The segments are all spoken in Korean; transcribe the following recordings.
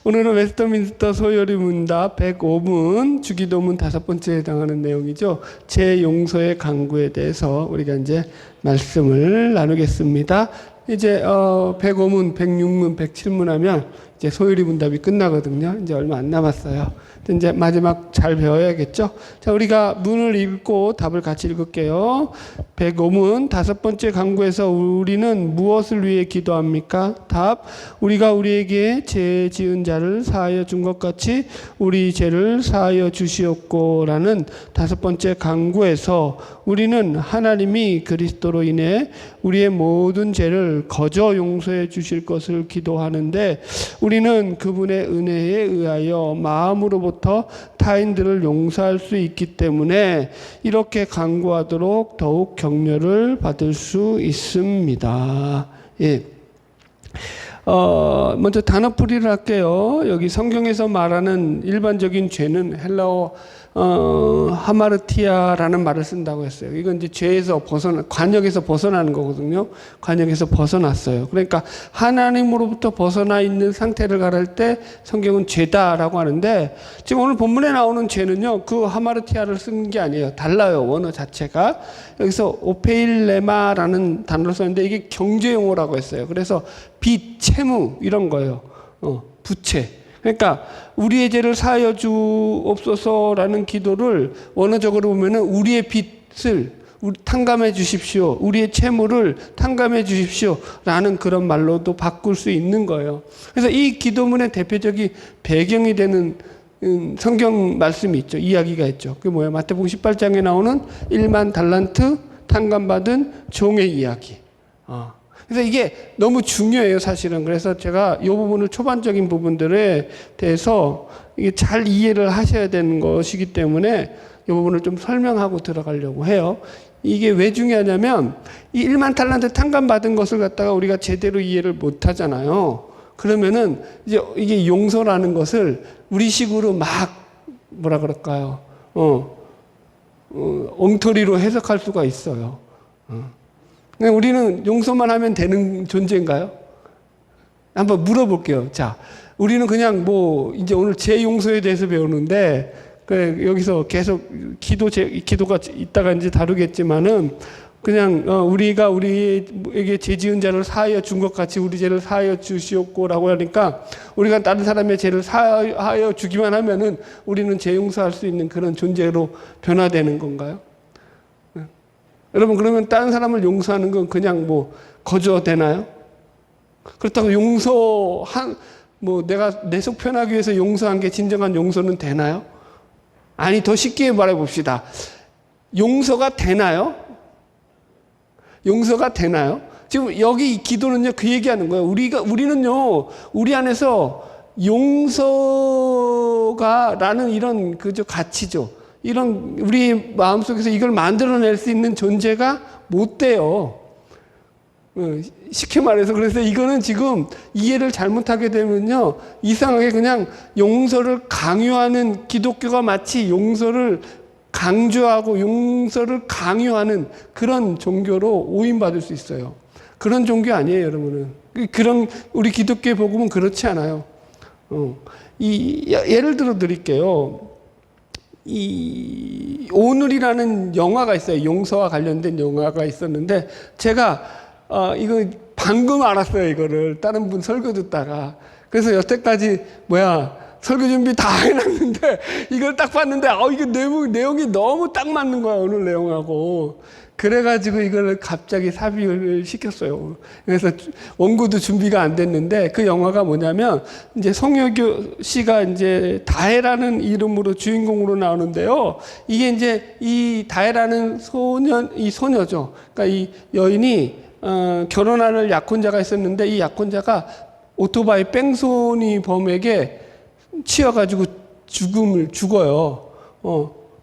오늘은 웨스트민스터 소요리 문답 105문 주기도문 5번째에 해당하는 내용이죠. 재용서의 강구에 대해서 우리가 이제 말씀을 나누겠습니다. 이제 105문, 106문, 107문 하면 이제 소요리 문답이 끝나거든요. 이제 얼마 안 남았어요. 이제 마지막 잘 배워야겠죠. 자, 우리가 문을 읽고 답을 같이 읽을게요. 105문 5번째 강구에서 우리는 무엇을 위해 기도합니까? 답. 우리가 우리에게 죄 지은 자를 사하여 준 것 같이 우리 죄를 사하여 주시옵고라는 5번째 강구에서 우리는 하나님이 그리스도로 인해 우리의 모든 죄를 거저 용서해 주실 것을 기도하는데 우리는 그분의 은혜에 의하여 마음으로부터 타인들을 용서할 수 있기 때문에 이렇게 간구하도록 더욱 격려를 받을 수 있습니다. 예. 먼저 단어풀이를 할게요. 여기 성경에서 말하는 일반적인 죄는 헬라어 하마르티아라는 말을 쓴다고 했어요. 이건 이제 죄에서 관역에서 벗어나는 거거든요. 관역에서 벗어났어요. 그러니까 하나님으로부터 벗어나 있는 상태를 말할 때 성경은 죄다라고 하는데 지금 오늘 본문에 나오는 죄는요, 그 하마르티아를 쓴 게 아니에요. 달라요. 원어 자체가. 여기서 오페일레마라는 단어를 썼는데 이게 경제용어라고 했어요. 그래서 빚, 채무 이런 거예요. 부채. 그러니까 우리의 죄를 사하여 주옵소서라는 기도를 원어적으로 보면은 우리의 빚을 탕감해 주십시오. 우리의 채무를 탕감해 주십시오. 라는 그런 말로도 바꿀 수 있는 거예요. 그래서 이 기도문의 대표적인 배경이 되는 성경 말씀이 있죠. 이야기가 있죠. 그게 뭐예요? 마태복음 18장에 나오는 1만 달란트 탕감받은 종의 이야기. 그래서 이게 너무 중요해요, 사실은. 그래서 제가 이 부분을 초반적인 부분들에 대해서 이게 잘 이해를 하셔야 되는 것이기 때문에 이 부분을 좀 설명하고 들어가려고 해요. 이게 왜 중요하냐면 이 1만 달란트 탕감받은 것을 갖다가 우리가 제대로 이해를 못 하잖아요. 그러면은 이제 이게 용서라는 것을 우리식으로 막 뭐라 그럴까요? 엉터리로 해석할 수가 있어요. 우리는 용서만 하면 되는 존재인가요? 한번 물어볼게요. 자, 우리는 그냥 이제 오늘 재용서에 대해서 배우는데, 여기서 계속 기도가 이따가 이제 다루겠지만은, 그냥, 우리가 우리에게 죄 지은 자를 사하여 준 것 같이 우리 죄를 사하여 주시옵고라고 하니까, 우리가 다른 사람의 죄를 사하여 주기만 하면은 우리는 재용서할 수 있는 그런 존재로 변화되는 건가요? 여러분, 그러면 다른 사람을 용서하는 건 그냥 거저 되나요? 그렇다고 내가 내 속 편하기 위해서 용서한 게 진정한 용서는 되나요? 아니, 더 쉽게 말해 봅시다. 용서가 되나요? 용서가 되나요? 지금 여기 이 기도는요, 그 얘기하는 거예요. 우리는요, 우리 안에서 용서가라는 이런 가치죠. 이런 우리 마음속에서 이걸 만들어낼 수 있는 존재가 못 돼요. 쉽게 말해서. 그래서 이거는 지금 이해를 잘못하게 되면요, 이상하게 그냥 용서를 강요하는, 기독교가 마치 용서를 강조하고 용서를 강요하는 그런 종교로 오인받을 수 있어요. 그런 종교 아니에요, 여러분은. 우리 기독교의 복음은 그렇지 않아요. 예를 들어 드릴게요. 오늘이라는 영화가 있어요. 용서와 관련된 영화가 있었는데, 제가, 이거 방금 알았어요. 이거를. 다른 분 설교 듣다가. 그래서 여태까지, 설교 준비 다 해놨는데, 이걸 딱 봤는데, 이게 내용이 너무 딱 맞는 거야. 오늘 내용하고. 그래가지고 이걸 갑자기 삽입을 시켰어요. 그래서 원고도 준비가 안 됐는데 그 영화가 뭐냐면 이제 송혜교 씨가 이제 다혜라는 이름으로 주인공으로 나오는데요. 이게 이제 이 다혜라는 소녀죠. 그러니까 이 여인이 결혼할 약혼자가 있었는데 이 약혼자가 오토바이 뺑소니 범에게 치여가지고 죽어요.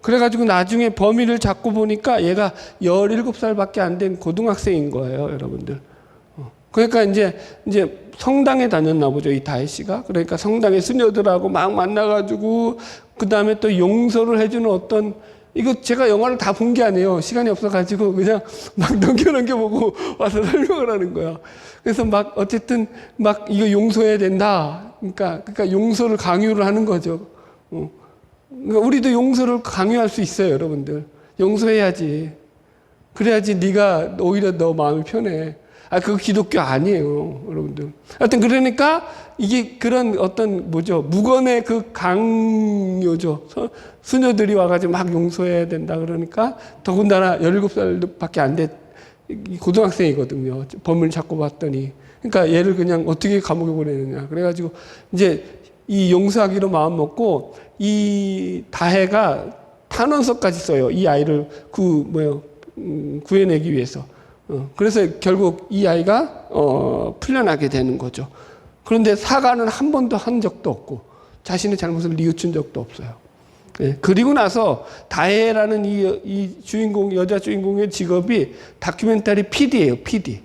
그래가지고 나중에 범인을 잡고 보니까 얘가 17살밖에 안 된 고등학생인 거예요, 여러분들. 그러니까 이제 성당에 다녔나 보죠, 이 다혜 씨가. 그러니까 성당의 수녀들하고 막 만나가지고, 그 다음에 또 용서를 해주는 이거 제가 영화를 다 본 게 아니에요. 시간이 없어가지고 그냥 막 넘겨보고 와서 설명을 하는 거야. 그래서 어쨌든 이거 용서해야 된다. 그러니까 용서를 강요를 하는 거죠. 그러니까 우리도 용서를 강요할 수 있어요, 여러분들. 용서해야지. 그래야지 네가 오히려 너 마음이 편해. 그거 기독교 아니에요, 여러분들. 하여튼 그러니까 이게 그런 어떤 무건의 그 강요죠. 수녀들이 와가지고 막 용서해야 된다 그러니까 더군다나 17살밖에 안 돼. 고등학생이거든요. 범을 잡고 봤더니. 그러니까 얘를 그냥 어떻게 감옥에 보내느냐. 그래가지고 이제 이 용서하기로 마음 먹고 이 다혜가 탄원서까지 써요. 이 아이를 구해내기 위해서. 그래서 결국 이 아이가 풀려나게 되는 거죠. 그런데 사과는 한 번도 한 적도 없고 자신의 잘못을 뉘우친 적도 없어요. 네. 그리고 나서 다혜라는 이 주인공, 여자 주인공의 직업이 다큐멘터리 PD예요. PD.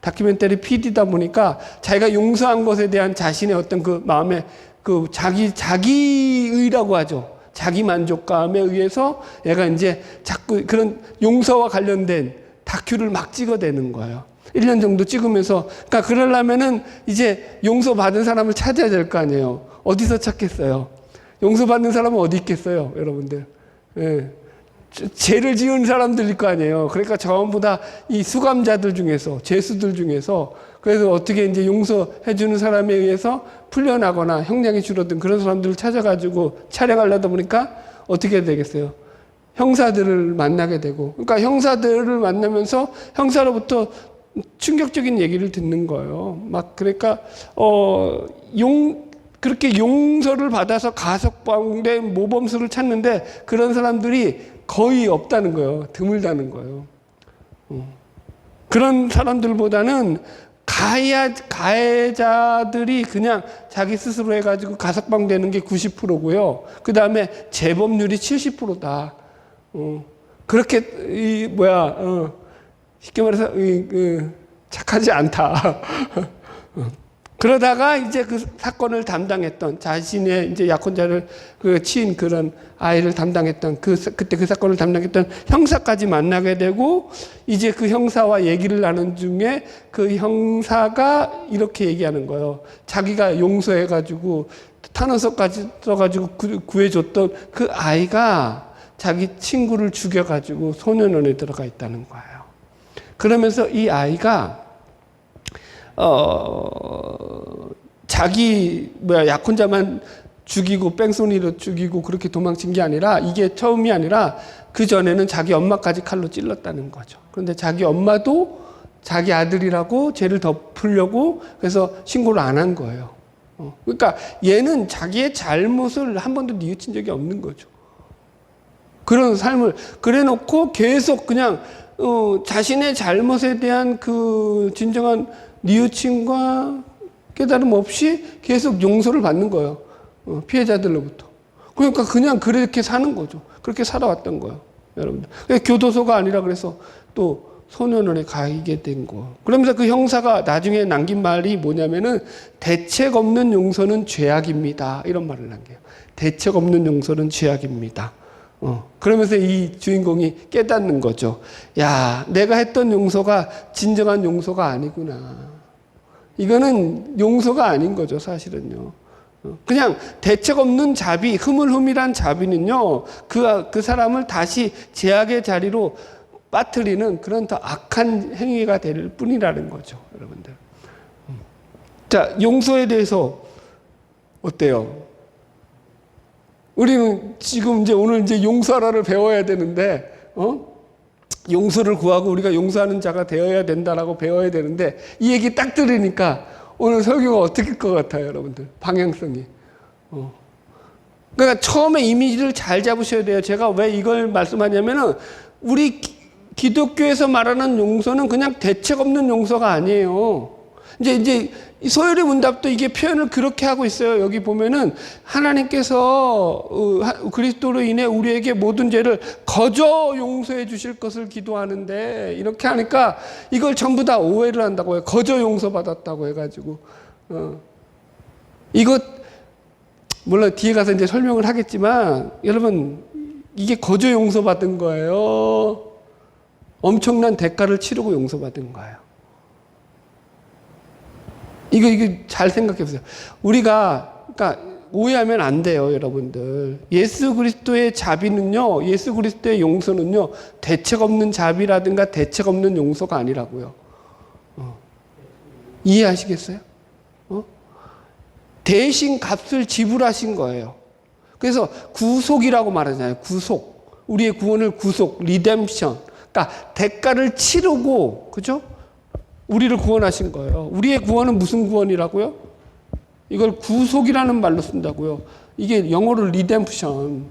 다큐멘터리 PD다 보니까 자기가 용서한 것에 대한 자신의 어떤 그 마음의 그 자기의라고 하죠. 자기 만족감에 의해서 얘가 이제 자꾸 그런 용서와 관련된 다큐를 막 찍어대는 거예요. 1년 정도 찍으면서, 그러니까 그러려면은 이제 용서받은 사람을 찾아야 될 거 아니에요. 어디서 찾겠어요? 용서받는 사람은 어디 있겠어요, 여러분들? 예. 죄를 지은 사람들일 거 아니에요. 그러니까 전부 다 이 수감자들 중에서, 죄수들 중에서, 그래서 어떻게 이제 용서해주는 사람에 의해서 풀려나거나 형량이 줄어든 그런 사람들을 찾아가지고 촬영하려다 보니까 어떻게 되겠어요? 형사들을 만나게 되고, 그러니까 형사들을 만나면서 형사로부터 충격적인 얘기를 듣는 거예요. 막 그러니까 그렇게 용서를 받아서 가석방된 모범수를 찾는데 그런 사람들이 거의 없다는 거예요. 드물다는 거예요. 그런 사람들보다는 가해자들이 그냥 자기 스스로 해가지고 가석방되는 게 90%고요. 그 다음에 재범률이 70%다. 그렇게 쉽게 말해서 착하지 않다. 그러다가 이제 그 사건을 담당했던 자신의 이제 약혼자를 치인 그런 아이를 담당했던 그때 그 사건을 담당했던 형사까지 만나게 되고 이제 그 형사와 얘기를 나눈 중에 그 형사가 이렇게 얘기하는 거예요. 자기가 용서해가지고 탄원서까지 써가지고 구해줬던 그 아이가 자기 친구를 죽여가지고 소년원에 들어가 있다는 거예요. 그러면서 이 아이가 자기 약혼자만 죽이고 뺑소니로 죽이고 그렇게 도망친 게 아니라 이게 처음이 아니라 그 전에는 자기 엄마까지 칼로 찔렀다는 거죠. 그런데 자기 엄마도 자기 아들이라고 죄를 덮으려고 그래서 신고를 안 한 거예요. 그러니까 얘는 자기의 잘못을 한 번도 뉘우친 적이 없는 거죠. 그런 삶을 그래놓고 계속 그냥 자신의 잘못에 대한 그 진정한 뉘우침과 깨달음 없이 계속 용서를 받는 거예요. 피해자들로부터. 그러니까 그냥 그렇게 사는 거죠. 그렇게 살아왔던 거예요. 여러분들. 교도소가 아니라 그래서 또 소년원에 가게 된 거. 그러면서 그 형사가 나중에 남긴 말이 뭐냐면은 대책 없는 용서는 죄악입니다. 이런 말을 남겨요. 대책 없는 용서는 죄악입니다. 그러면서 이 주인공이 깨닫는 거죠. 야, 내가 했던 용서가 진정한 용서가 아니구나. 이거는 용서가 아닌 거죠, 사실은요. 그냥 대책 없는 자비, 흐물흐물한 자비는요, 그 사람을 다시 죄악의 자리로 빠뜨리는 그런 더 악한 행위가 될 뿐이라는 거죠, 여러분들. 자, 용서에 대해서 어때요? 우리는 지금 이제 오늘 이제 용서하라를 배워야 되는데, 용서를 구하고 우리가 용서하는 자가 되어야 된다라고 배워야 되는데, 이 얘기 딱 들으니까 오늘 설교가 어떻게 것 같아요, 여러분들? 방향성이. 그러니까 처음에 이미지를 잘 잡으셔야 돼요. 제가 왜 이걸 말씀하냐면은, 우리 기독교에서 말하는 용서는 그냥 대책 없는 용서가 아니에요. 이제 소열의 문답도 이게 표현을 그렇게 하고 있어요. 여기 보면은 하나님께서 그리스도로 인해 우리에게 모든 죄를 거저 용서해 주실 것을 기도하는데 이렇게 하니까 이걸 전부 다 오해를 한다고 해요. 거저 용서받았다고 해가지고 이것 물론 뒤에 가서 이제 설명을 하겠지만 여러분 이게 거저 용서받은 거예요. 엄청난 대가를 치르고 용서받은 거예요. 이거 잘 생각해 보세요. 우리가, 그러니까 오해하면 안 돼요, 여러분들. 예수 그리스도의 자비는요, 예수 그리스도의 용서는요, 대책 없는 자비라든가 대책 없는 용서가 아니라고요. 이해하시겠어요? 대신 값을 지불하신 거예요. 그래서 구속이라고 말하잖아요. 구속. 우리의 구원을 구속, 리뎀션. 그러니까 대가를 치르고, 그죠? 우리를 구원하신 거예요. 우리의 구원은 무슨 구원이라고요? 이걸 구속이라는 말로 쓴다고요. 이게 영어로 리뎀션.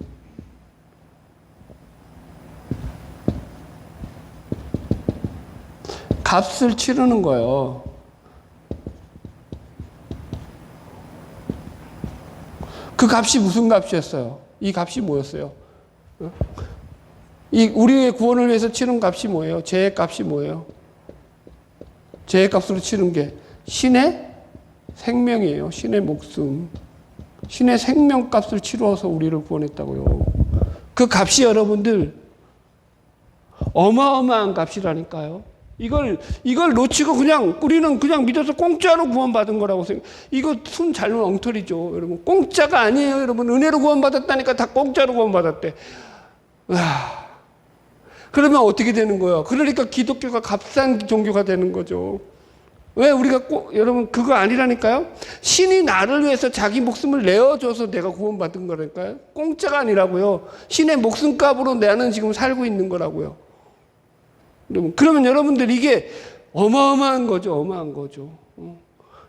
값을 치르는 거예요. 그 값이 무슨 값이었어요? 이 값이 뭐였어요? 우리의 구원을 위해서 치른 값이 뭐예요? 죄의 값이 뭐예요? 죄의 값으로 치른 게 신의 생명이에요. 신의 목숨. 신의 생명값을 치러서 우리를 구원했다고요. 그 값이 여러분들 어마어마한 값이라니까요. 이걸 놓치고 우리는 그냥 믿어서 공짜로 구원받은 거라고 생각. 이거 순 잘못 엉터리죠, 여러분. 공짜가 아니에요, 여러분. 은혜로 구원받았다니까 다 공짜로 구원받았대. 그러면 어떻게 되는 거예요? 그러니까 기독교가 값싼 종교가 되는 거죠. 왜 우리가 여러분 그거 아니라니까요? 신이 나를 위해서 자기 목숨을 내어줘서 내가 구원받은 거라니까요. 공짜가 아니라고요. 신의 목숨값으로 나는 지금 살고 있는 거라고요. 그러면 여러분들 이게 어마어마한 거죠. 어마한 거죠.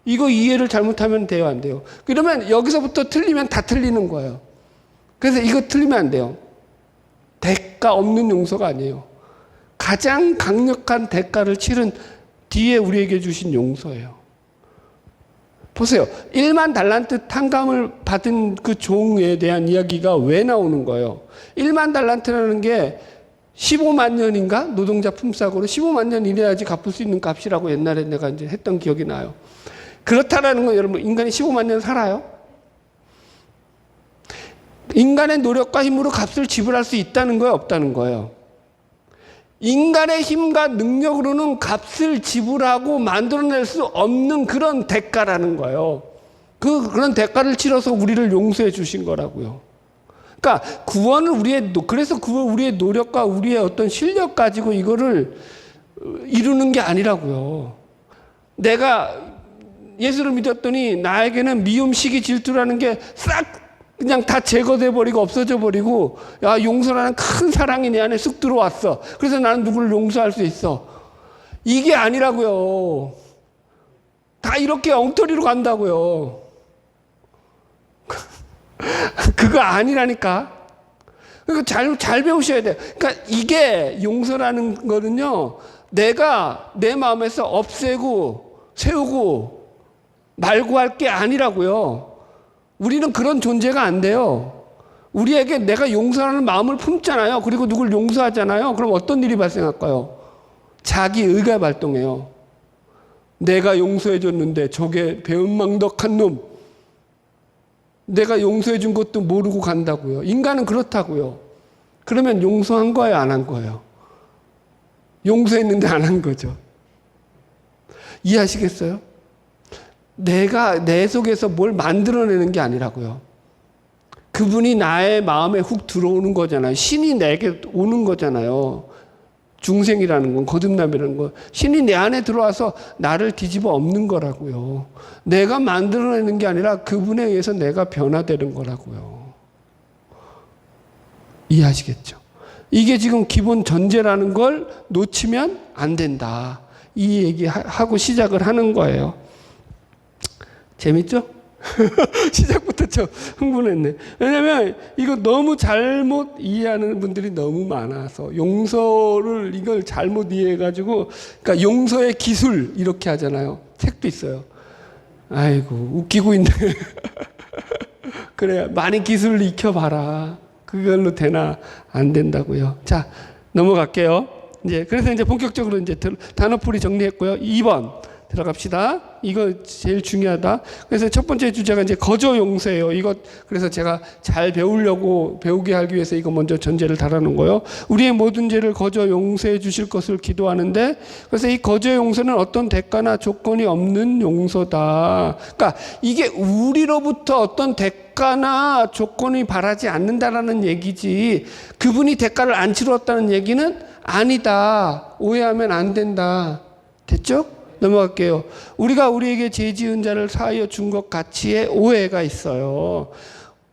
이거 이해를 잘못하면 돼요, 안 돼요? 그러면 여기서부터 틀리면 다 틀리는 거예요. 그래서 이거 틀리면 안 돼요. 대가 없는 용서가 아니에요. 가장 강력한 대가를 치른 뒤에 우리에게 주신 용서예요. 보세요. 1만 달란트 탕감을 받은 그 종에 대한 이야기가 왜 나오는 거예요? 1만 달란트라는 게 15만 년인가? 노동자 품삯으로 15만 년 일해야지 갚을 수 있는 값이라고 옛날에 내가 이제 했던 기억이 나요. 그렇다라는 건 여러분, 인간이 15만 년 살아요? 인간의 노력과 힘으로 값을 지불할 수 있다는 거예요? 없다는 거예요? 인간의 힘과 능력으로는 값을 지불하고 만들어낼 수 없는 그런 대가라는 거예요. 그런 대가를 치러서 우리를 용서해 주신 거라고요. 그러니까 구원을 그래서 우리의 노력과 우리의 어떤 실력 가지고 이거를 이루는 게 아니라고요. 내가 예수를 믿었더니 나에게는 미움, 시기, 질투라는 게 싹 그냥 다 제거돼 버리고 없어져 버리고, 야, 용서라는 큰 사랑이 내 안에 쑥 들어왔어. 그래서 나는 누구를 용서할 수 있어. 이게 아니라고요. 다 이렇게 엉터리로 간다고요. 그거 아니라니까. 그러니까 잘 배우셔야 돼요. 그러니까 이게 용서라는 거는요, 내가 내 마음에서 없애고 세우고 말고 할 게 아니라고요. 우리는 그런 존재가 안 돼요. 우리에게 내가 용서하는 마음을 품잖아요. 그리고 누굴 용서하잖아요. 그럼 어떤 일이 발생할까요? 자기 의가 발동해요. 내가 용서해 줬는데 저게 배은망덕한 놈. 내가 용서해 준 것도 모르고 간다고요. 인간은 그렇다고요. 그러면 용서한 거예요, 안 한 거예요? 용서했는데 안 한 거죠. 이해하시겠어요? 내가 내 속에서 뭘 만들어내는 게 아니라고요. 그분이 나의 마음에 훅 들어오는 거잖아요. 신이 내게 오는 거잖아요. 중생이라는 건, 거듭남이라는 건 신이 내 안에 들어와서 나를 뒤집어 엎는 거라고요. 내가 만들어내는 게 아니라 그분에 의해서 내가 변화되는 거라고요. 이해하시겠죠? 이게 지금 기본 전제라는 걸 놓치면 안 된다. 이 얘기하고 시작을 하는 거예요. 재밌죠? 시작부터 좀 흥분했네. 왜냐면 이거 너무 잘못 이해하는 분들이 너무 많아서, 용서를 이걸 잘못 이해해가지고, 그러니까 용서의 기술 이렇게 하잖아요. 책도 있어요. 아이고 웃기고 있네. 그래, 많이 기술을 익혀봐라. 그걸로 되나? 안 된다고요. 자, 넘어갈게요. 그래서 이제 본격적으로 이제 단어풀이 정리했고요. 2번. 들어갑시다. 이거 제일 중요하다. 그래서 첫 번째 주제가 이제 거저 용서예요. 이거 그래서 제가 잘 배우게 하기 위해서 이거 먼저 전제를 달아놓은 거예요. 우리의 모든 죄를 거저 용서해 주실 것을 기도하는데, 그래서 이 거저 용서는 어떤 대가나 조건이 없는 용서다. 그러니까 이게 우리로부터 어떤 대가나 조건이 바라지 않는다라는 얘기지, 그분이 대가를 안 치렀다는 얘기는 아니다. 오해하면 안 된다. 됐죠? 넘어갈게요. 우리가 우리에게 죄 지은 자를 사하여 준 것 같이의 오해가 있어요.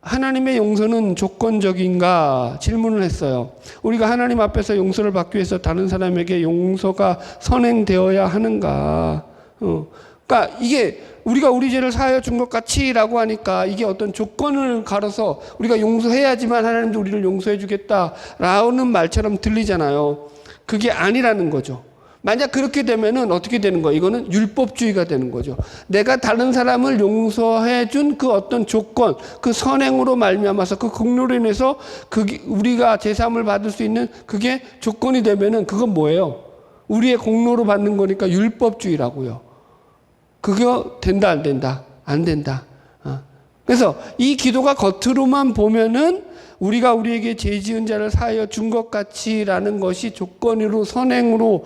하나님의 용서는 조건적인가 질문을 했어요. 우리가 하나님 앞에서 용서를 받기 위해서 다른 사람에게 용서가 선행되어야 하는가. 그러니까 이게 우리가 우리 죄를 사하여 준 것 같이라고 하니까 이게 어떤 조건을 가려서 우리가 용서해야지만 하나님도 우리를 용서해 주겠다라는 말처럼 들리잖아요. 그게 아니라는 거죠. 만약 그렇게 되면은 어떻게 되는 거예요? 이거는 율법주의가 되는 거죠. 내가 다른 사람을 용서해 준 그 어떤 조건, 그 선행으로 말미암아서 그 공로로 인해서 그게 우리가 제사함을 받을 수 있는 그게 조건이 되면은 그건 뭐예요? 우리의 공로로 받는 거니까 율법주의라고요. 그거 된다, 안 된다? 안 된다. 그래서 이 기도가 겉으로만 보면은 우리가 우리에게 죄 지은 자를 사하여 준 것 같이라는 것이 조건으로 선행으로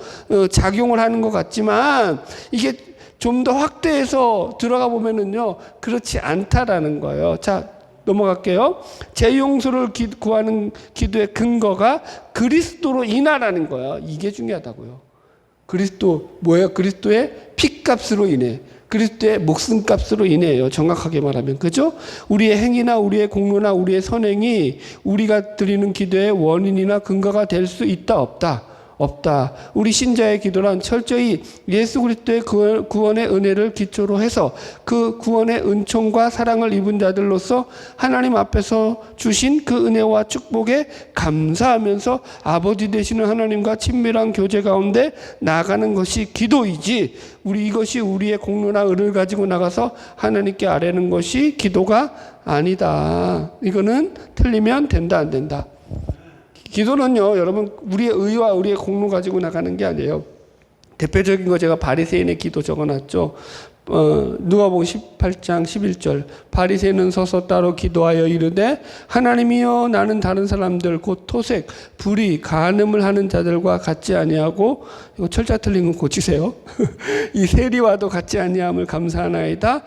작용을 하는 것 같지만, 이게 좀 더 확대해서 들어가 보면은요 그렇지 않다라는 거예요. 자, 넘어갈게요. 죄 용서를 구하는 기도의 근거가 그리스도로 인하라는 거예요. 이게 중요하다고요. 그리스도 뭐예요? 그리스도의 피값으로 인해, 그리스도의 목숨값으로 인해요. 정확하게 말하면. 그죠? 우리의 행위나 우리의 공로나 우리의 선행이 우리가 드리는 기도의 원인이나 근거가 될 수 있다, 없다? 없다. 우리 신자의 기도란 철저히 예수 그리스도의 구원의 은혜를 기초로 해서 그 구원의 은총과 사랑을 입은 자들로서 하나님 앞에서 주신 그 은혜와 축복에 감사하면서 아버지 되시는 하나님과 친밀한 교제 가운데 나아가는 것이 기도이지, 이것이 우리의 공로나 은을 가지고 나가서 하나님께 아뢰는 것이 기도가 아니다. 이거는 틀리면 된다, 안 된다? 기도는요, 여러분, 우리의 의와 우리의 공로 가지고 나가는 게 아니에요. 대표적인 거 제가 바리새인의 기도 적어놨죠. 누가복음 18장 11절. 바리새인은 서서 따로 기도하여 이르되 하나님이여, 나는 다른 사람들 곧 토색, 불의, 간음을 하는 자들과 같지 아니하고, 이거 철자 틀린 건 고치세요. 이 세리와도 같지 아니함을 감사하나이다.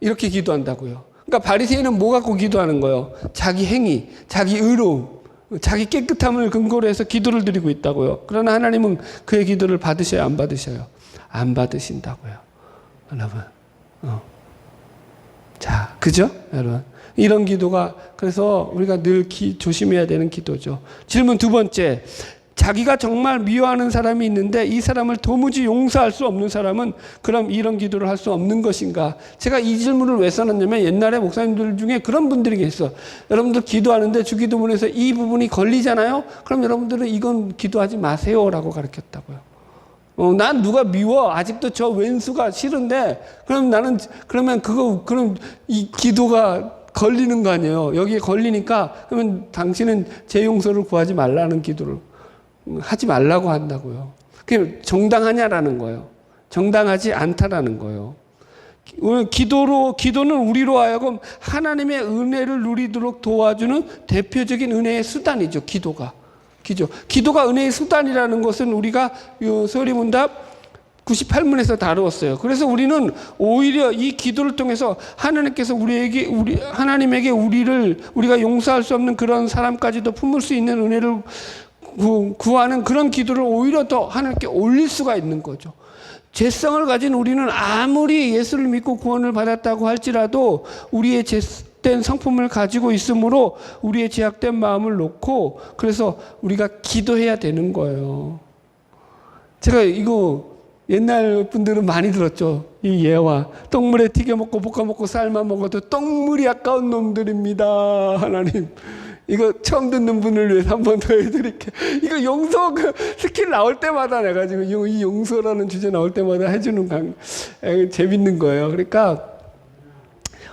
이렇게 기도한다고요. 그러니까 바리새인은 뭐 갖고 기도하는 거예요? 자기 행위, 자기 의로움, 자기 깨끗함을 근거로 해서 기도를 드리고 있다고요. 그러나 하나님은 그의 기도를 받으셔요, 안 받으셔요? 안 받으신다고요. 여러분. 자, 그죠? 여러분. 이런 기도가, 그래서 우리가 늘 조심해야 되는 기도죠. 질문 두 번째. 자기가 정말 미워하는 사람이 있는데 이 사람을 도무지 용서할 수 없는 사람은 그럼 이런 기도를 할 수 없는 것인가? 제가 이 질문을 왜 써놨냐면, 옛날에 목사님들 중에 그런 분들이 계셔. 여러분들 기도하는데 주기도문에서 이 부분이 걸리잖아요? 그럼 여러분들은 이건 기도하지 마세요라고 가르쳤다고요. 난 누가 미워? 아직도 저 왼수가 싫은데, 그럼 이 기도가 걸리는 거 아니에요? 여기에 걸리니까, 그러면 당신은 제 용서를 구하지 말라는 기도를 하지 말라고 한다고요. 그게 정당하냐라는 거예요. 정당하지 않다라는 거예요. 기도는 우리로 하여금 하나님의 은혜를 누리도록 도와주는 대표적인 은혜의 수단이죠. 기도가 은혜의 수단이라는 것은 우리가 서리문답 98문에서 다루었어요. 그래서 우리는 오히려 이 기도를 통해서 하나님께서 하나님에게 우리가 용서할 수 없는 그런 사람까지도 품을 수 있는 은혜를 구하는 그런 기도를 오히려 더 하나님께 올릴 수가 있는 거죠. 죄성을 가진 우리는 아무리 예수를 믿고 구원을 받았다고 할지라도 우리의 죄된 성품을 가지고 있으므로 우리의 죄악된 마음을 놓고, 그래서 우리가 기도해야 되는 거예요. 제가 이거 옛날 분들은 많이 들었죠. 이 예화. 떡물에 튀겨 먹고 볶아 먹고 삶아 먹어도 떡물이 아까운 놈들입니다. 하나님. 이거 처음 듣는 분을 위해서 한 번 더 해드릴게. 이거 용서 스킬 나올 때마다 내가 지금 이 용서라는 주제 나올 때마다 해주는 재밌는 거예요. 그러니까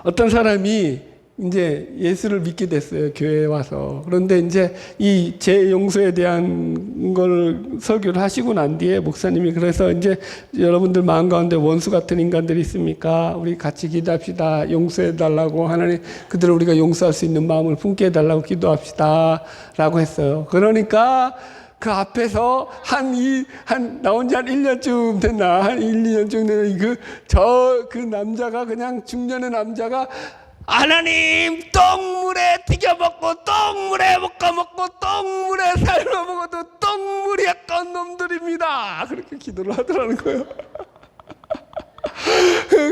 어떤 사람이 이제 예수를 믿게 됐어요. 교회에 와서. 그런데 이제 이 제 용서에 대한 걸 설교를 하시고 난 뒤에 목사님이 그래서 이제 여러분들 마음 가운데 원수 같은 인간들이 있습니까? 우리 같이 기도합시다. 용서해 달라고 하나님 그들을 우리가 용서할 수 있는 마음을 품게 해달라고 기도합시다. 라고 했어요. 그러니까 그 앞에서 나온 지 한 1년쯤 됐나? 한 1, 2년쯤 되는 그 남자가 그냥 중년의 남자가 하나님 똥물에 튀겨 먹고 똥물에 볶아 먹고 똥물에 삶아 먹어도 똥물이 아까운 놈들입니다. 그렇게 기도를 하더라는 거예요.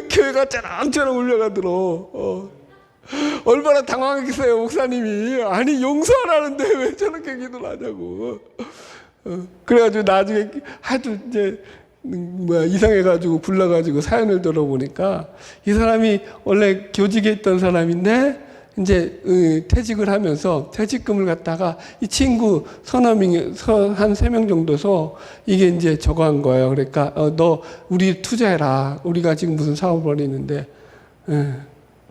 교회가 짜랑짜랑 울려가더러. 얼마나 당황했어요 목사님이. 아니 용서하라는데 왜 저렇게 기도를 하냐고. 그래가지고 나중에 하도 이제 이상해가지고 불러가지고 사연을 들어보니까 이 사람이 원래 교직에 있던 사람인데 이제 퇴직을 하면서 퇴직금을 갖다가 이 친구 서너 명, 한 3명 정도서 이게 이제 저거 한 거예요. 그러니까 너 우리 투자해라. 우리가 지금 무슨 사업을 벌이는데.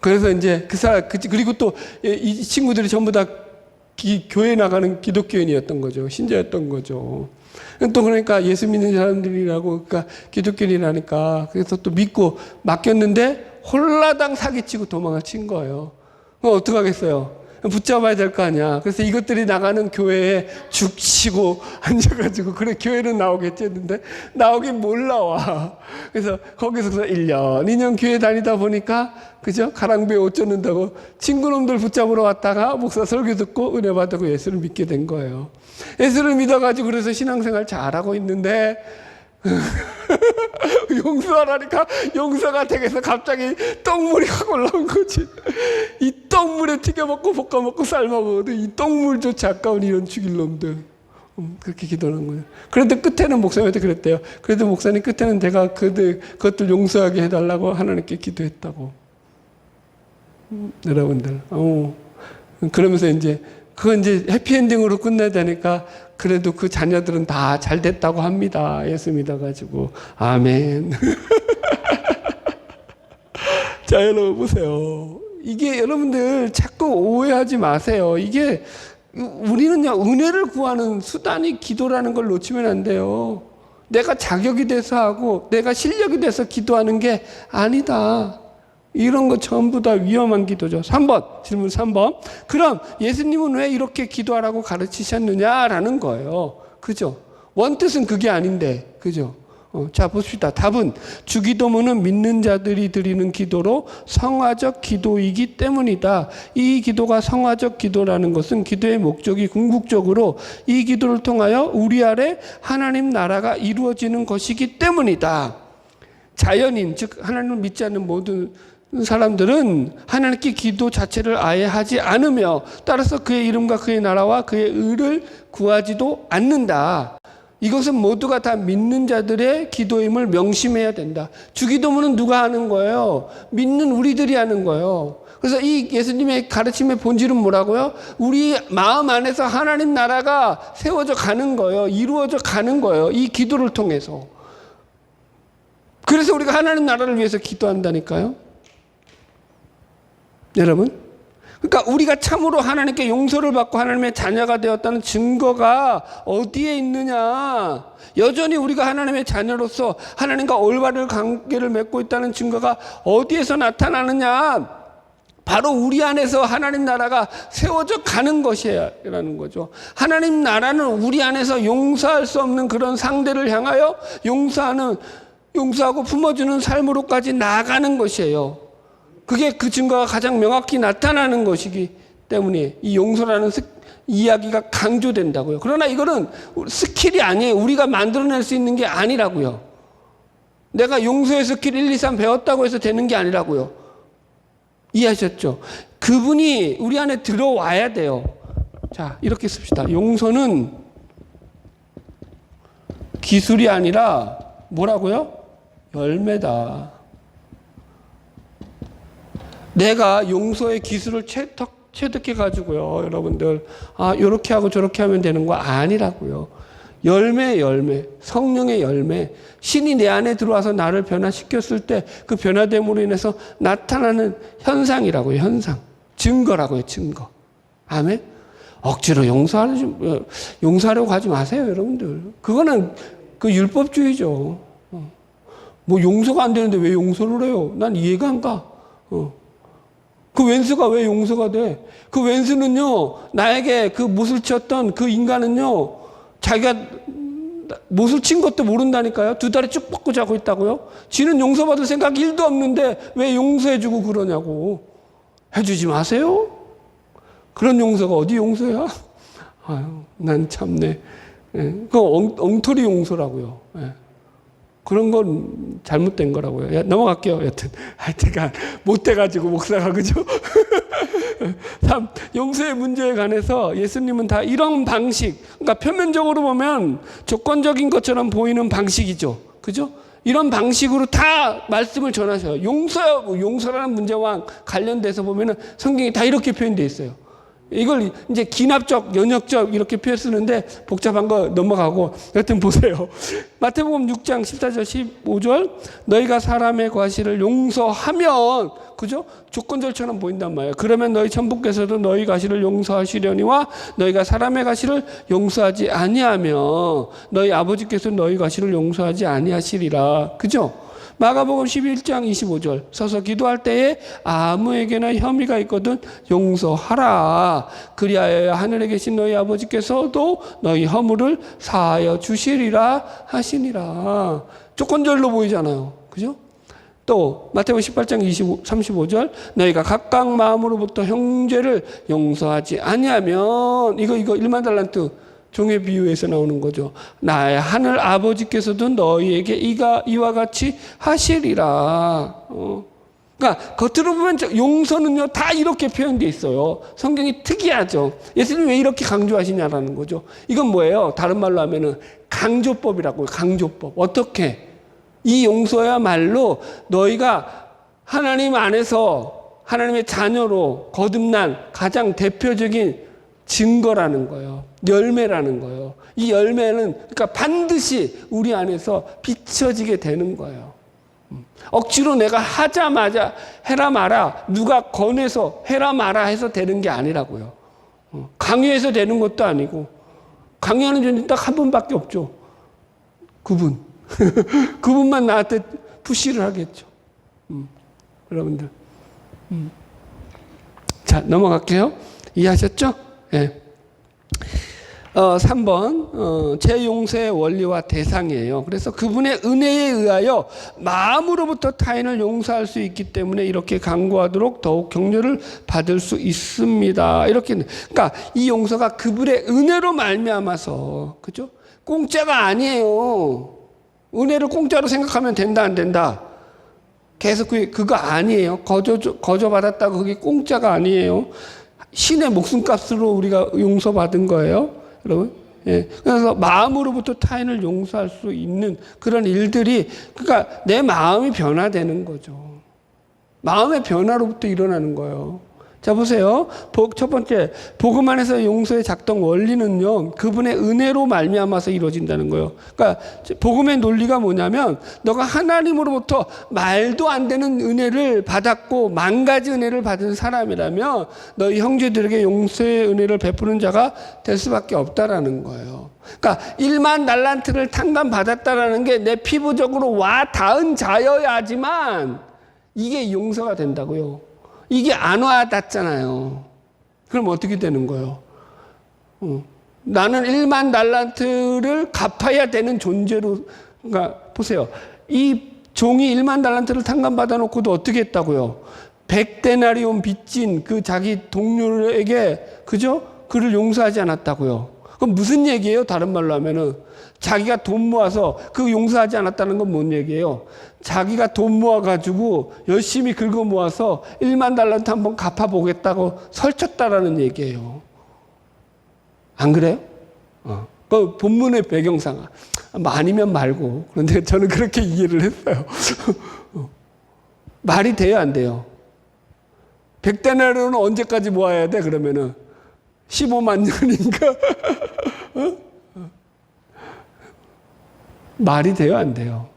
그래서 이제 그리고 또 이 친구들이 전부 다 교회 나가는 기독교인이었던 거죠. 신자였던 거죠. 또 그러니까 예수 믿는 사람들이라고, 그러니까 기독교인이라니까. 그래서 또 믿고 맡겼는데 홀라당 사기치고 도망을 친 거예요. 그럼 어떡하겠어요? 붙잡아야 될 거 아니야. 그래서 이것들이 나가는 교회에 죽치고 앉아가지고, 그래, 교회는 나오겠지 했는데, 나오긴 못 나와. 그래서 거기서 1년, 2년 교회 다니다 보니까, 그죠? 가랑비에 옷 젖는다고 친구놈들 붙잡으러 왔다가 목사 설교 듣고 은혜 받고 예수를 믿게 된 거예요. 예수를 믿어가지고 그래서 신앙생활 잘하고 있는데, 용서하라니까 용서가 되겠어. 갑자기 똥물이 확 올라온 거지. 이 똥물에 튀겨먹고 볶아먹고 삶아먹어도 이 똥물조차 아까운 이런 죽일 놈들. 그렇게 기도하는 거예요. 그런데 끝에는 목사님한테 그랬대요. 그래도 목사님 끝에는 내가 그것들 용서하게 해달라고 하나님께 기도했다고. 여러분들. 그러면서 그건 이제 해피엔딩으로 끝내야 되니까 그래도 그 자녀들은 다 잘 됐다고 합니다. 예수 믿어가지고. 아멘. 자, 여러분 보세요. 이게 여러분들 자꾸 오해하지 마세요. 이게 우리는요, 은혜를 구하는 수단이 기도라는 걸 놓치면 안 돼요. 내가 자격이 돼서 하고 내가 실력이 돼서 기도하는 게 아니다. 이런 거 전부 다 위험한 기도죠. 3번, 질문 3번. 그럼 예수님은 왜 이렇게 기도하라고 가르치셨느냐라는 거예요. 그죠? 원뜻은 그게 아닌데, 그죠? 자, 봅시다. 답은 주기도문은 믿는 자들이 드리는 기도로 성화적 기도이기 때문이다. 이 기도가 성화적 기도라는 것은 기도의 목적이 궁극적으로 이 기도를 통하여 우리 아래 하나님 나라가 이루어지는 것이기 때문이다. 자연인, 즉 하나님을 믿지 않는 모든 사람들은 하나님께 기도 자체를 아예 하지 않으며 따라서 그의 이름과 그의 나라와 그의 의를 구하지도 않는다. 이것은 모두가 다 믿는 자들의 기도임을 명심해야 된다. 주기도문은 누가 하는 거예요? 믿는 우리들이 하는 거예요. 그래서 이 예수님의 가르침의 본질은 뭐라고요? 우리 마음 안에서 하나님 나라가 세워져 가는 거예요. 이루어져 가는 거예요. 이 기도를 통해서. 그래서 우리가 하나님 나라를 위해서 기도한다니까요. 여러분, 그러니까 우리가 참으로 하나님께 용서를 받고 하나님의 자녀가 되었다는 증거가 어디에 있느냐? 여전히 우리가 하나님의 자녀로서 하나님과 올바른 관계를 맺고 있다는 증거가 어디에서 나타나느냐? 바로 우리 안에서 하나님 나라가 세워져 가는 것이라는 거죠. 하나님 나라는 우리 안에서 용서할 수 없는 그런 상대를 향하여 용서하고 품어주는 삶으로까지 나아가는 것이에요. 그게 그 증거가 가장 명확히 나타나는 것이기 때문에 이 용서라는 이야기가 강조된다고요. 그러나 이거는 스킬이 아니에요. 우리가 만들어낼 수 있는 게 아니라고요. 내가 용서의 스킬 1, 2, 3 배웠다고 해서 되는 게 아니라고요. 이해하셨죠? 그분이 우리 안에 들어와야 돼요. 자, 이렇게 씁시다. 용서는 기술이 아니라 뭐라고요? 열매다. 내가 용서의 기술을 체득해가지고요, 여러분들, 요렇게 하고 저렇게 하면 되는 거 아니라고요. 열매, 성령의 열매. 신이 내 안에 들어와서 나를 변화시켰을 때 그 변화됨으로 인해서 나타나는 현상이라고요, 현상. 증거라고요, 증거. 아멘? 억지로 용서하려고 하지 마세요, 여러분들. 그거는 그 율법주의죠. 뭐 용서가 안 되는데 왜 용서를 해요? 난 이해가 안 가. 그 왼수가 왜 용서가 돼? 그 왼수는요, 나에게 그 못을 쳤던 그 인간은요, 자기가 못을 친 것도 모른다니까요. 두 다리 쭉 뻗고 자고 있다고요. 지는 용서받을 생각이 1도 없는데 왜 용서해주고 그러냐고. 해주지 마세요. 그런 용서가 어디 용서야? 아유, 난 참네. 예, 그 엉터리 용서라고요. 예. 그런 건 잘못된 거라고요. 야, 넘어갈게요. 여튼 하여튼간 못돼가지고 목사가 그죠? 3. 용서의 문제에 관해서 예수님은 다 이런 방식, 그러니까 표면적으로 보면 조건적인 것처럼 보이는 방식이죠. 그죠? 이런 방식으로 다 말씀을 전하셔요. 용서라는 문제와 관련돼서 보면은 성경이 다 이렇게 표현되어 있어요. 이걸 이제 기납적, 연역적 이렇게 표현 쓰는데 복잡한 거 넘어가고 여튼 보세요. 마태복음 6장 14절 15절 너희가 사람의 과실을 용서하면 그죠? 조건절처럼 보인단 말이에요. 그러면 너희 천부께서도 너희 과실을 용서하시려니와 너희가 사람의 과실을 용서하지 아니하며 너희 아버지께서 너희 과실을 용서하지 아니하시리라. 그죠? 마가복음 11장 25절 서서 기도할 때에 아무에게나 혐의가 있거든 용서하라. 그리하여 하늘에 계신 너희 아버지께서도 너희 허물을 사하여 주시리라 하시니라. 조건절로 보이잖아요. 그죠? 또 마태복음 18장 35절 너희가 각각 마음으로부터 형제를 용서하지 아니하면 이거 1만 달란트 종의 비유에서 나오는 거죠. 나의 하늘 아버지께서도 너희에게 이와 같이 하시리라. 그러니까 겉으로 보면 용서는요 다 이렇게 표현되어 있어요. 성경이 특이하죠. 예수님이 왜 이렇게 강조하시냐라는 거죠. 이건 뭐예요? 다른 말로 하면은 강조법이라고요. 강조법. 어떻게? 이 용서야말로 너희가 하나님 안에서 하나님의 자녀로 거듭난 가장 대표적인 증거라는 거예요. 열매라는 거예요. 이 열매는 그러니까 반드시 우리 안에서 비춰지게 되는 거예요. 억지로 내가 하자마자 해라 마라 누가 권해서 해라 마라 해서 되는 게 아니라고요. 강요해서 되는 것도 아니고 강요하는 존재는 딱 한 분밖에 없죠. 그분. 그분만 나한테 푸시를 하겠죠. 여러분들. 자, 넘어갈게요. 이해하셨죠? 예. 3번 제 용서의 원리와 대상이에요. 그래서 그분의 은혜에 의하여 마음으로부터 타인을 용서할 수 있기 때문에 이렇게 강구하도록 더욱 격려를 받을 수 있습니다. 이렇게 그러니까 이 용서가 그분의 은혜로 말미암아서 그죠? 공짜가 아니에요. 은혜를 공짜로 생각하면 된다 안 된다. 계속 그거 아니에요. 거저 받았다고 그게 공짜가 아니에요. 신의 목숨값으로 우리가 용서받은 거예요. 여러분. 예. 그래서 마음으로부터 타인을 용서할 수 있는 그런 일들이 그러니까 내 마음이 변화되는 거죠. 마음의 변화로부터 일어나는 거예요. 자, 보세요. 첫 번째, 복음 안에서 용서의 작동 원리는요, 그분의 은혜로 말미암아서 이루어진다는 거예요. 그러니까 복음의 논리가 뭐냐면, 너가 하나님으로부터 말도 안 되는 은혜를 받았고, 만 가지 은혜를 받은 사람이라면, 너희 형제들에게 용서의 은혜를 베푸는 자가 될 수밖에 없다라는 거예요. 그러니까 1만 달란트를 탕감받았다라는 게 내 피부적으로 와 닿은 자여야지만 이게 용서가 된다고요. 이게 안 와닿잖아요. 그럼 어떻게 되는 거예요? 나는 1만 달란트를 갚아야 되는 존재로, 그러니까 보세요. 이 종이 1만 달란트를 탕감받아 놓고도 어떻게 했다고요? 100데나리온 빚진 그 자기 동료에게, 그죠? 그를 용서하지 않았다고요. 그럼 무슨 얘기예요? 다른 말로 하면은. 자기가 돈 모아서 그 용서하지 않았다는 건 뭔 얘기예요? 자기가 돈 모아가지고 열심히 긁어 모아서 1만 달란트 한번 갚아보겠다고 설쳤다라는 얘기예요. 안 그래요? 그 본문의 배경상 아니면 말고 그런데 저는 그렇게 이해를 했어요. 말이 돼요, 안 돼요? 100데나리온은 언제까지 모아야 돼? 그러면은 15만 년인가? 말이 돼요, 안 돼요?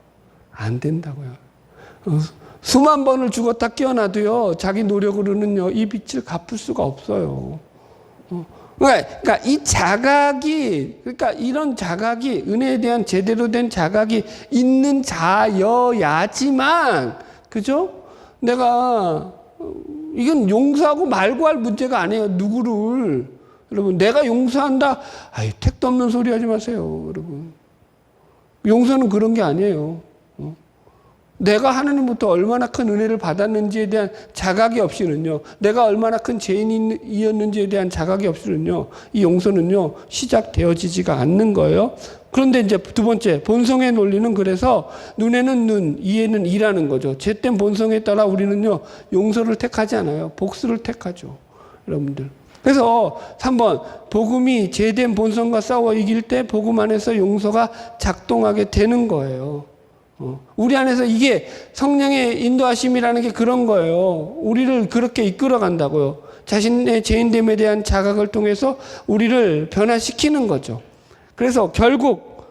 안 된다고요. 수만 번을 죽었다 깨어나도요, 자기 노력으로는요, 이 빚을 갚을 수가 없어요. 그러니까 이 자각이, 그러니까 이런 자각이, 은혜에 대한 제대로 된 자각이 있는 자여야지만, 그죠? 내가, 이건 용서하고 말고 할 문제가 아니에요. 누구를. 여러분, 내가 용서한다. 아이, 택도 없는 소리 하지 마세요, 여러분. 용서는 그런 게 아니에요. 내가 하나님부터 얼마나 큰 은혜를 받았는지에 대한 자각이 없이는요, 내가 얼마나 큰 죄인이었는지에 대한 자각이 없이는요, 이 용서는요, 시작되어지지가 않는 거예요. 그런데 이제 두 번째, 본성의 논리는 그래서 눈에는 눈, 이에는 이라는 거죠. 죄된 본성에 따라 우리는요, 용서를 택하지 않아요. 복수를 택하죠. 여러분들. 그래서 3번, 복음이 죄된 본성과 싸워 이길 때 복음 안에서 용서가 작동하게 되는 거예요. 우리 안에서 이게 성령의 인도하심이라는 게 그런 거예요. 우리를 그렇게 이끌어 간다고요. 자신의 죄인됨에 대한 자각을 통해서 우리를 변화시키는 거죠. 그래서 결국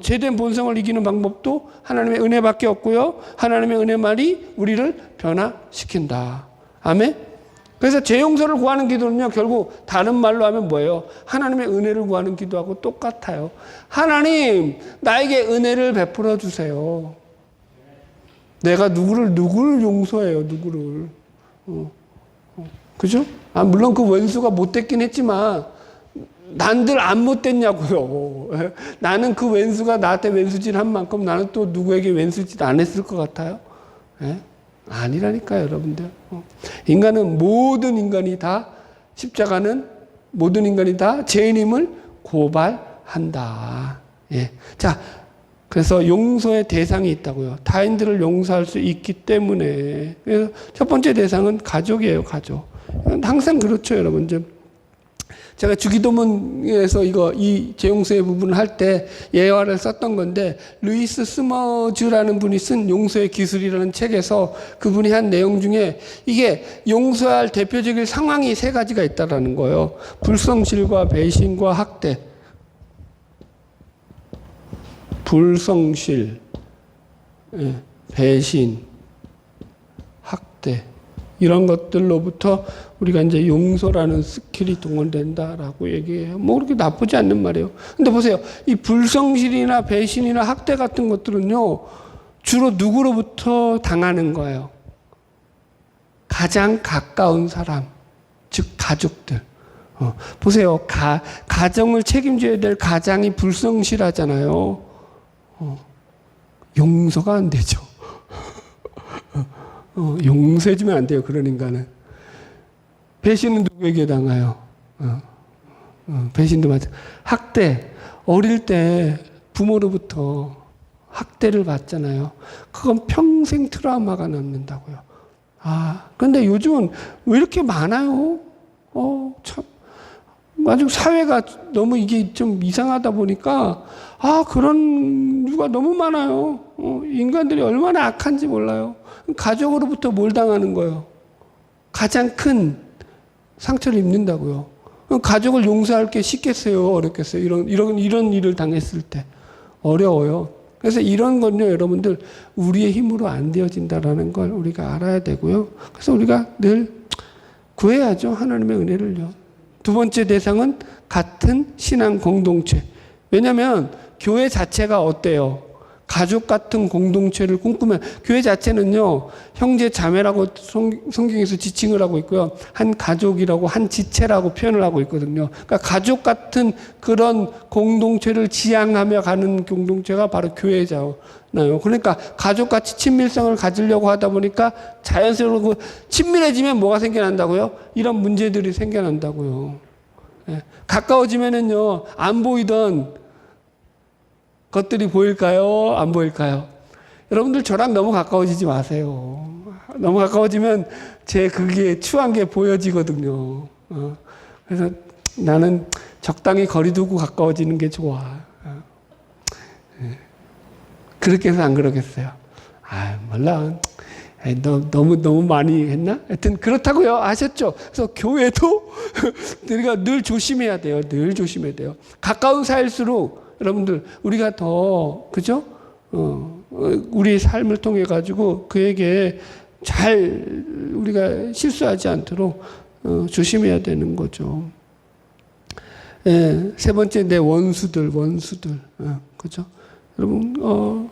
죄된 본성을 이기는 방법도 하나님의 은혜밖에 없고요. 하나님의 은혜만이 우리를 변화시킨다. 아멘. 그래서 죄 용서를 구하는 기도는요, 결국 다른 말로 하면 뭐예요? 하나님의 은혜를 구하는 기도하고 똑같아요. 하나님, 나에게 은혜를 베풀어 주세요. 내가 누구를 용서해요, 누구를. 그죠? 물론 그 원수가 못됐긴 했지만, 난들 안 못됐냐고요. 나는 그 왼수가 나한테 왼수질 한 만큼 나는 또 누구에게 왼수질 안 했을 것 같아요? 예? 아니라니까요, 여러분들. 인간은 모든 인간이 다 십자가는 모든 인간이 다 죄인임을 고발한다. 예. 자, 그래서 용서의 대상이 있다고요. 타인들을 용서할 수 있기 때문에. 그래서 첫 번째 대상은 가족이에요, 가족. 항상 그렇죠, 여러분들. 제가 주기도문에서 이 재용서의 부분을 할 때 예화를 썼던 건데, 루이스 스머즈라는 분이 쓴 용서의 기술이라는 책에서 그분이 한 내용 중에 이게 용서할 대표적인 상황이 3가지가 있다라는 거예요. 불성실과 배신과 학대. 불성실, 배신, 학대. 이런 것들로부터 우리가 이제 용서라는 스킬이 동원된다라고 얘기해요. 뭐 그렇게 나쁘지 않는 말이에요. 근데 보세요. 이 불성실이나 배신이나 학대 같은 것들은요, 주로 누구로부터 당하는 거예요? 가장 가까운 사람, 즉 가족들. 보세요. 가정을 책임져야 될 가장이 불성실하잖아요. 용서가 안 되죠. 용서해주면 안 돼요, 그런 인간은. 배신은 누구에게 당해요? 배신도 맞아. 학대. 어릴 때 부모로부터 학대를 받잖아요. 그건 평생 트라우마가 남는다고요. 근데 요즘은 왜 이렇게 많아요? 참. 아주 사회가 너무 이게 좀 이상하다 보니까, 그런 이유가 너무 많아요. 인간들이 얼마나 악한지 몰라요. 가족으로부터 뭘 당하는 거예요? 가장 큰 상처를 입는다고요. 가족을 용서할 게 쉽겠어요? 어렵겠어요? 이런 일을 당했을 때. 어려워요. 그래서 이런 건요, 여러분들, 우리의 힘으로 안 되어진다라는 걸 우리가 알아야 되고요. 그래서 우리가 늘 구해야죠. 하나님의 은혜를요. 두 번째 대상은 같은 신앙 공동체. 왜냐하면 교회 자체가 어때요? 가족 같은 공동체를 꿈꾸면, 교회 자체는요, 형제 자매라고 성경에서 지칭을 하고 있고요. 한 가족이라고, 한 지체라고 표현을 하고 있거든요. 그러니까 가족 같은 그런 공동체를 지향하며 가는 공동체가 바로 교회잖아요. 그러니까 가족같이 친밀성을 가지려고 하다 보니까 자연스럽고 친밀해지면 뭐가 생겨난다고요? 이런 문제들이 생겨난다고요. 가까워지면은요, 안 보이던 것들이 보일까요? 안 보일까요? 여러분들 저랑 너무 가까워지지 마세요. 너무 가까워지면 그게 추한 게 보여지거든요. 그래서 나는 적당히 거리 두고 가까워지는 게 좋아. 그렇게 해서 안 그러겠어요. 몰라. 너무 많이 했나? 하여튼 그렇다고요. 아셨죠? 그래서 교회도 우리가 늘 조심해야 돼요. 늘 조심해야 돼요. 가까운 사이일수록 여러분들, 우리가 더, 그죠? 우리 삶을 통해 가지고 그에게 잘 우리가 실수하지 않도록 조심해야 되는 거죠. 예, 세 번째 내 원수들, 그죠? 여러분,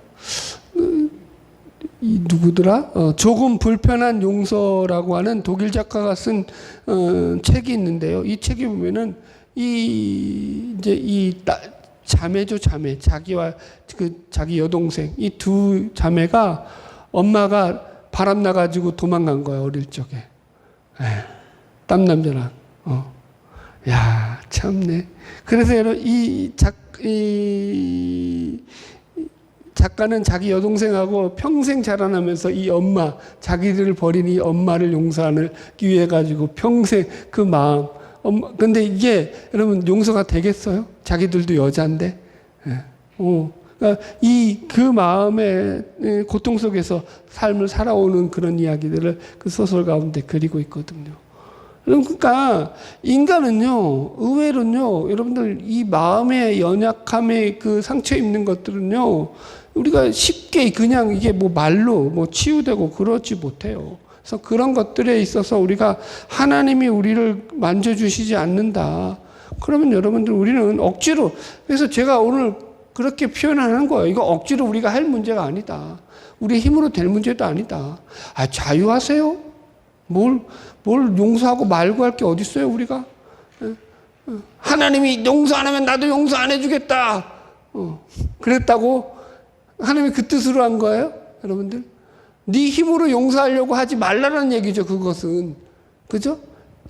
이 누구더라? 조금 불편한 용서라고 하는 독일 작가가 쓴 책이 있는데요. 이 책에 보면은 자매죠, 자매. 자기와 자기 여동생 이 두 자매가 엄마가 바람 나가지고 도망간 거예요, 어릴 적에. 땀남자랑. 야, 참네. 그래서 여러분, 이 작가는 자기 여동생하고 평생 자라나면서 이 엄마, 자기들을 버린 이 엄마를 용서하기 위해 가지고 평생 그 마음. 근데 이게 여러분 용서가 되겠어요? 자기들도 여자인데. 그러니까 그 마음의 고통 속에서 삶을 살아오는 그런 이야기들을 그 소설 가운데 그리고 있거든요. 그러니까 인간은요, 의외로는요, 여러분들 이 마음의 연약함의 그 상처 입는 것들은요, 우리가 쉽게 그냥 이게 뭐 말로 뭐 치유되고 그러지 못해요. 그래서 그런 것들에 있어서 우리가 하나님이 우리를 만져주시지 않는다. 그러면 여러분들 우리는 억지로, 그래서 제가 오늘 그렇게 표현하는 거예요. 이거 억지로 우리가 할 문제가 아니다. 우리 힘으로 될 문제도 아니다. 자유하세요. 뭘 용서하고 말고 할 게 어디 있어요, 우리가? 하나님이 용서 안 하면 나도 용서 안 해주겠다. 그랬다고 하나님이 그 뜻으로 한 거예요, 여러분들? 네 힘으로 용서하려고 하지 말라는 얘기죠, 그것은. 그죠?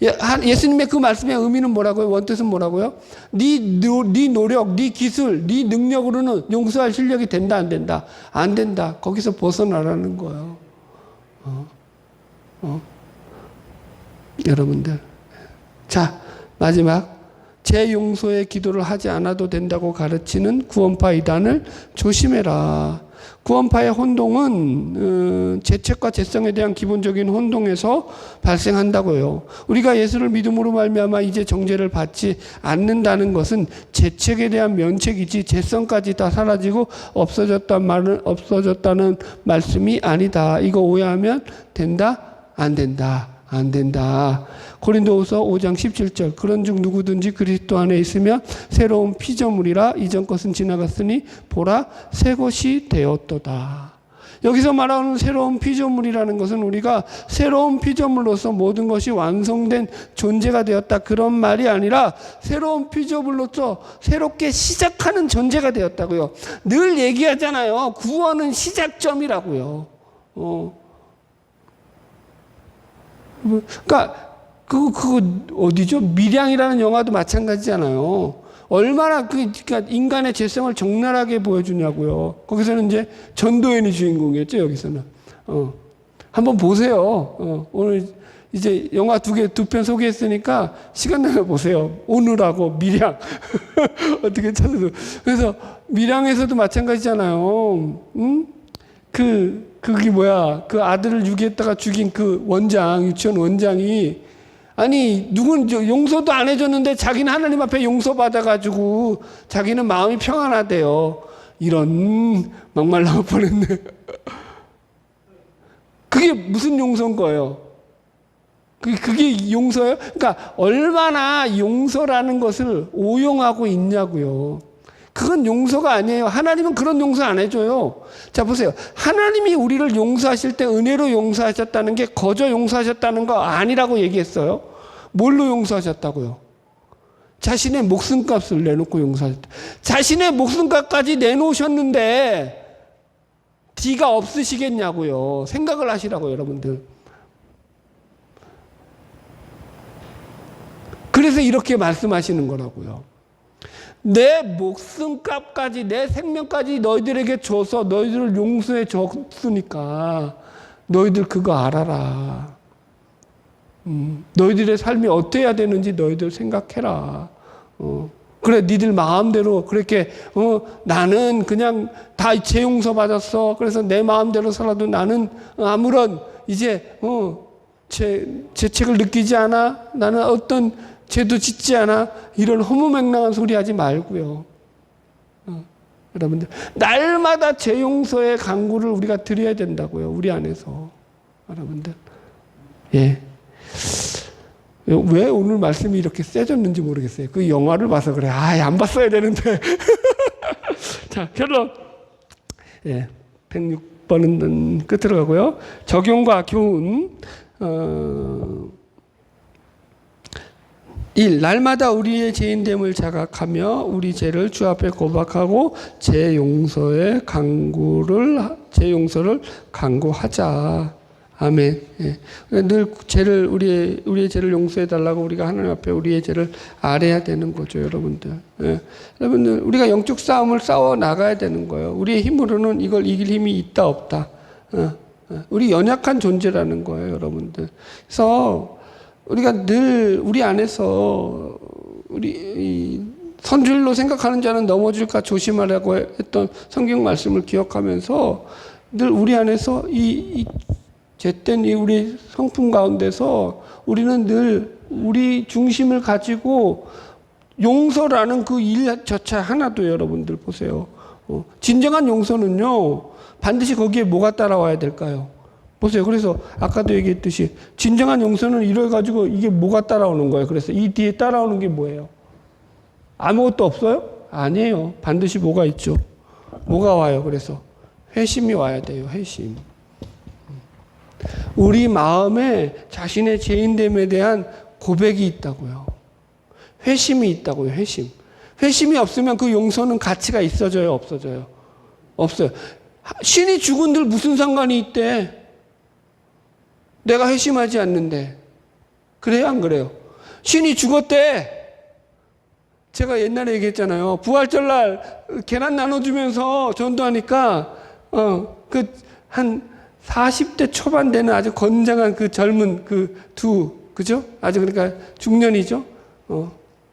예수님의 그 말씀의 의미는 뭐라고요? 원뜻은 뭐라고요? 네 노력, 네 기술, 네 능력으로는 용서할 실력이 된다, 안 된다? 안 된다. 거기서 벗어나라는 거예요. 여러분들. 자, 마지막. 재용서의 기도를 하지 않아도 된다고 가르치는 구원파 이단을 조심해라. 구원파의 혼동은 죄책과 죄성에 대한 기본적인 혼동에서 발생한다고요. 우리가 예수를 믿음으로 말미암아 이제 정죄를 받지 않는다는 것은 죄책에 대한 면책이지 죄성까지 다 사라지고 없어졌다는 말씀이 아니다. 이거 오해하면 된다? 안 된다. 안 된다. 고린도후서 5장 17절 그런즉 누구든지 그리스도 안에 있으면 새로운 피조물이라 이전 것은 지나갔으니 보라 새 것이 되었도다. 여기서 말하는 새로운 피조물이라는 것은 우리가 새로운 피조물로서 모든 것이 완성된 존재가 되었다 그런 말이 아니라 새로운 피조물로서 새롭게 시작하는 존재가 되었다고요. 늘 얘기하잖아요. 구원은 시작점이라고요. 그러니까 그거 어디죠? 밀양이라는 영화도 마찬가지잖아요. 얼마나 그러니까 인간의 죄성을 적나라하게 보여주냐고요. 거기서는 이제 전도연이 주인공이었죠. 여기서는 한번 보세요. 오늘 이제 영화 두 편 소개했으니까 시간 내서 보세요. 오늘하고 밀양 어떻게 찾아도 그래서 밀양에서도 마찬가지잖아요. 그게 뭐야? 그 아들을 유기했다가 죽인 그 원장, 유치원 원장이 아니 누군 용서도 안 해줬는데 자기는 하나님 앞에 용서받아가지고 자기는 마음이 평안하대요. 이런 막말 나올 뻔했네. 그게 무슨 용서인 거예요? 그게 용서예요? 그러니까 얼마나 용서라는 것을 오용하고 있냐고요. 그건 용서가 아니에요. 하나님은 그런 용서 안 해줘요. 자, 보세요. 하나님이 우리를 용서하실 때 은혜로 용서하셨다는 게 거저 용서하셨다는 거 아니라고 얘기했어요. 뭘로 용서하셨다고요? 자신의 목숨값을 내놓고 용서하셨다. 자신의 목숨값까지 내놓으셨는데 뒤가 없으시겠냐고요. 생각을 하시라고요, 여러분들. 그래서 이렇게 말씀하시는 거라고요. 내 목숨값까지 내 생명까지 너희들에게 줘서 너희들을 용서해 줬으니까 너희들 그거 알아라. 너희들의 삶이 어때야 되는지 너희들 생각해라. 그래 니들 마음대로 그렇게 나는 그냥 다 재용서 받았어. 그래서 내 마음대로 살아도 나는 아무런 이제 죄책을 느끼지 않아. 나는 어떤 죄도 짓지 않아. 이런 허무맹랑한 소리 하지 말고요. 여러분들 날마다 죄 용서의 간구를 우리가 드려야 된다고요. 우리 안에서. 여러분들. 예. 왜 오늘 말씀이 이렇게 세졌는지 모르겠어요. 그 영화를 봐서 그래. 안 봤어야 되는데. 자, 결론. 예. 106번은 끝으로 가고요. 적용과 교훈. 1. 날마다 우리의 죄인됨을 자각하며 우리 죄를 주 앞에 고백하고 죄 용서를 간구하자. 아멘. 예. 늘 죄를 우리의 죄를 용서해 달라고 우리가 하나님 앞에 우리의 죄를 아뢰야 되는 거죠, 여러분들. 예. 여러분들 우리가 영적 싸움을 싸워 나가야 되는 거예요. 우리의 힘으로는 이걸 이길 힘이 있다 없다. 우리 연약한 존재라는 거예요, 여러분들. 그래서 우리가 늘 우리 안에서 우리 선줄로 생각하는 자는 넘어질까 조심하라고 했던 성경 말씀을 기억하면서 늘 우리 안에서 이 죄된 이 우리 성품 가운데서 우리는 늘 우리 중심을 가지고 용서라는 그 일조차 하나도 여러분들 보세요. 진정한 용서는요, 반드시 거기에 뭐가 따라와야 될까요? 보세요. 그래서 아까도 얘기했듯이 진정한 용서는 이래가지고 이게 뭐가 따라오는 거예요. 그래서 이 뒤에 따라오는 게 뭐예요? 아무것도 없어요? 아니에요. 반드시 뭐가 있죠. 뭐가 와요? 그래서 회심이 와야 돼요. 회심. 우리 마음에 자신의 죄인됨에 대한 고백이 있다고요. 회심이 있다고요. 회심. 회심이 없으면 그 용서는 가치가 있어져요? 없어져요? 없어요. 신이 죽은들 무슨 상관이 있대? 내가 회심하지 않는데. 그래요? 안 그래요? 신이 죽었대. 제가 옛날에 얘기했잖아요. 부활절날 계란 나눠주면서 전도하니까 한 40대 초반 되는 아주 건장한 그 젊은 그죠? 아주 그러니까 중년이죠?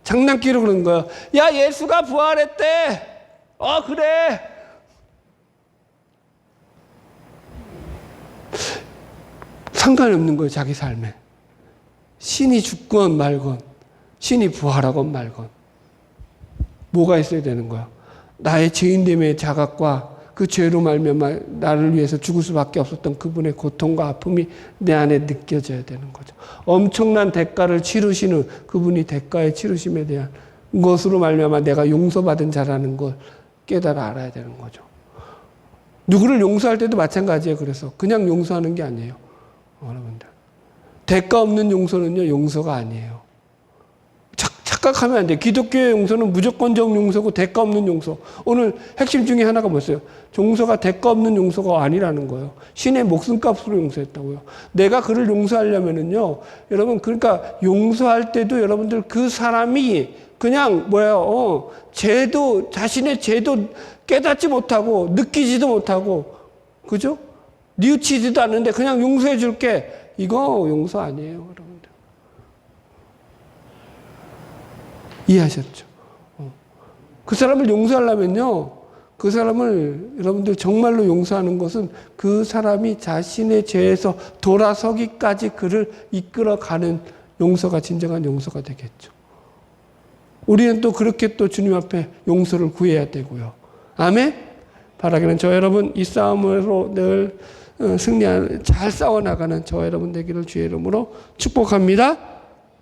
장난기로 그러는 거야. 야, 예수가 부활했대! 그래! 상관이 없는 거예요, 자기 삶에. 신이 죽건 말건, 신이 부활하건 말건. 뭐가 있어야 되는 거야? 나의 죄인됨의 자각과 그 죄로 말미암아 나를 위해서 죽을 수밖에 없었던 그분의 고통과 아픔이 내 안에 느껴져야 되는 거죠. 엄청난 대가를 치르시는 그분이 대가의 치르심에 대한 것으로 말미암아 내가 용서받은 자라는 걸 깨달아 알아야 되는 거죠. 누구를 용서할 때도 마찬가지예요. 그래서 그냥 용서하는 게 아니에요. 여러분들. 대가 없는 용서는요, 용서가 아니에요. 착각하면 안 돼요. 기독교의 용서는 무조건적 용서고 대가 없는 용서. 오늘 핵심 중에 하나가 뭐였어요? 용서가 대가 없는 용서가 아니라는 거예요. 신의 목숨값으로 용서했다고요. 내가 그를 용서하려면은요, 여러분, 그러니까 용서할 때도 여러분들 그 사람이 그냥 자신의 죄도 깨닫지 못하고 느끼지도 못하고, 그죠? 뉘우치지도 않는데 그냥 용서해 줄게. 이거 용서 아니에요, 여러분들. 이해하셨죠? 그 사람을 용서하려면요, 그 사람을 여러분들 정말로 용서하는 것은 그 사람이 자신의 죄에서 돌아서기까지 그를 이끌어가는 용서가 진정한 용서가 되겠죠. 우리는 또 그렇게 또 주님 앞에 용서를 구해야 되고요. 아멘? 바라기는 저 여러분 이 싸움으로 늘 승리하는, 잘 싸워나가는 저 여러분 되기를 주의 이름으로 축복합니다.